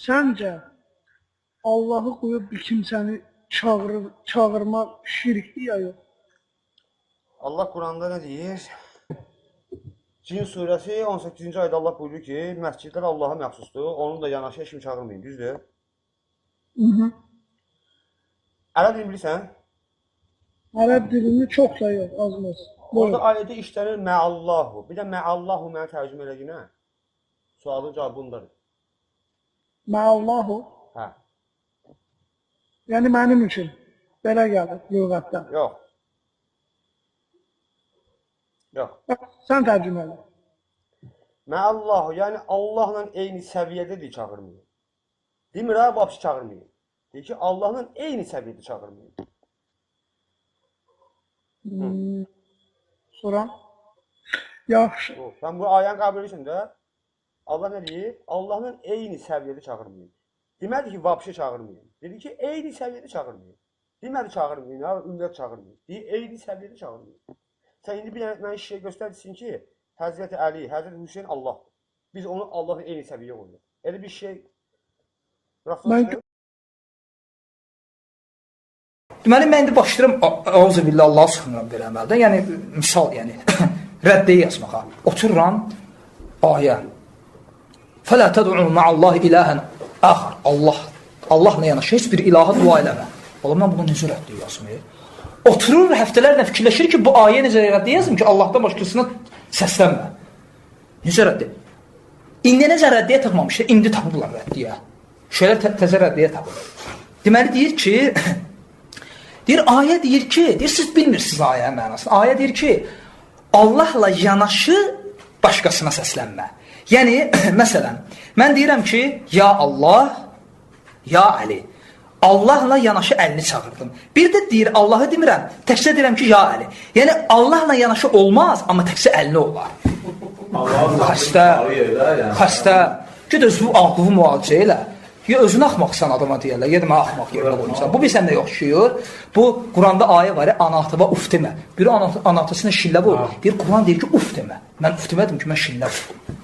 Səncə Allahı qoyub bir kimsəni çağırmaq şirkdir ya yox? Allah Quranda nə deyir? Cin surəsi 18-ci ayda Allah buyurur ki, məscidlər Allaha məxsusdur, onun da yanaşı heç kim çağırmayın, düzdür? Ərəb dilini bilirsən? Ərəb dilini çox da yox, azmaz. Orada ayədə işlənir məallahu. Bir də məallahu mənə tərcümə elədiyinə. Sualın cavabı bundadır. Məallahu. Hə. Yəni mənim üçün belə gəlir lüğətdən. Yox. Yox. Sən tərcümə elə. Məallahu, yəni Allahla eyni səviyyədədir çağırmayın. Demir ha, vapşı çağırmayın. Deyir ki, Allahla eyni səviyyədə çağırmayın. Sonra? Yaxşı. Sən bu ayəni qəbul edirsən də, Allah nə deyir? Allahla eyni səviyyədə çağırmayın. Demədi ki, vapşı çağırmayın. Dedi ki, eyni səviyyədə çağırmayın. Demədi çağırmayın, ha, ümumiyyət çağırmayın. Deyir, eyni səviyyədə çağırmayın. Sən indi bir mənə şişə göstərdirsin ki, Həzrəti Əli, Həzrəti Hüseyin Allahdır. Biz onu Allahla eyni səviyyə qoyuyoruz. Elə bir şey rastlaşdır. Deməli, mən indi başlayıram, auzubillah, Allah'a sıxınıram belə əməldən. Yəni, misal, yəni, rəddiyə yazmağa. Otururam, ayə. Fələ təd'u ma'allahi iləhən əxar. Allahla yanaşı, heç bir ilaha dua eləmə. Ola, mən buna necə rəddiyə yazmayı? Oturur, həftələrlə fikirləşir ki, bu ayə necə rəddiyə yazım ki, Allahdan başqasına səslənmə. Necə rəddiyə? İndi necə rəddiyə tapmamışlar, indi tapırlar rəddiyə. Şeylər təzə rəddiyə tapırlar. Deməli, deyir ki, ayə deyir ki, siz bilmirsiniz ayənin mənasını. Ayə deyir ki, Allahla yanaşı başqasına səslənmə. Yəni, məsələn, mən deyirəm ki, ya Allah, ya Əli. Allahla yanaşı əlini çağırdım. Bir də deyir, Allahı demirəm, təkcə deyirəm ki, ya Əli. Yəni, Allahla yanaşı olmaz, amma təkcə əlini olar. Xəstə. Ged özünü ağlığı müalicə elə. Ya özünü axmaqsan adama deyərlər, ya da mənə axmaq yerinə qoymuşsan. Bu bir səndə yoxşuyur. Bu, Quranda ayə var ya, anatıva uf demə. Biri anatısına şillə vur. Deyir, Quran deyir ki, uf demə. Mən uf demədim ki, mən şillə vurdum.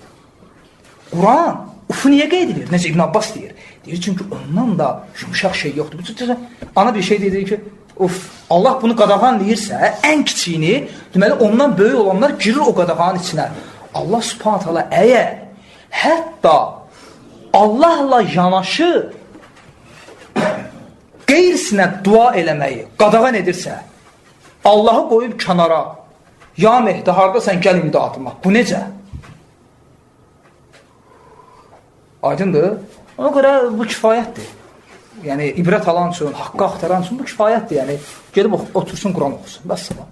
Quran ufu niyə qeyd edir? Necə İbn Abbas deyir. Deyir, çünki ondan da yumuşaq şey yoxdur. Ana bir şey deyir ki, Allah bunu qadağan deyirsə, ən kiçiyini, deməli, ondan böyük olanlar girir o qadağanın içinə. Allah subhanət hala əgər hətta Allahla yanaşı qeyrisinə dua eləməyi qadağan edirsə, Allahı qoyub kənara, ya Mehdi, haradasan gəl imdadıma. Bu necə? Aydındır? Ona görə bu kifayətdir. Yəni, ibrət alan üçün, haqqı axtaran üçün bu kifayətdir. Yəni, gedib otursun, Quran oxusun. Bəs sabah.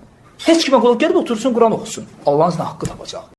Heç kimə qulaq gedib otursun, Quran oxusun. Allahın iznilə haqqı tapacaq.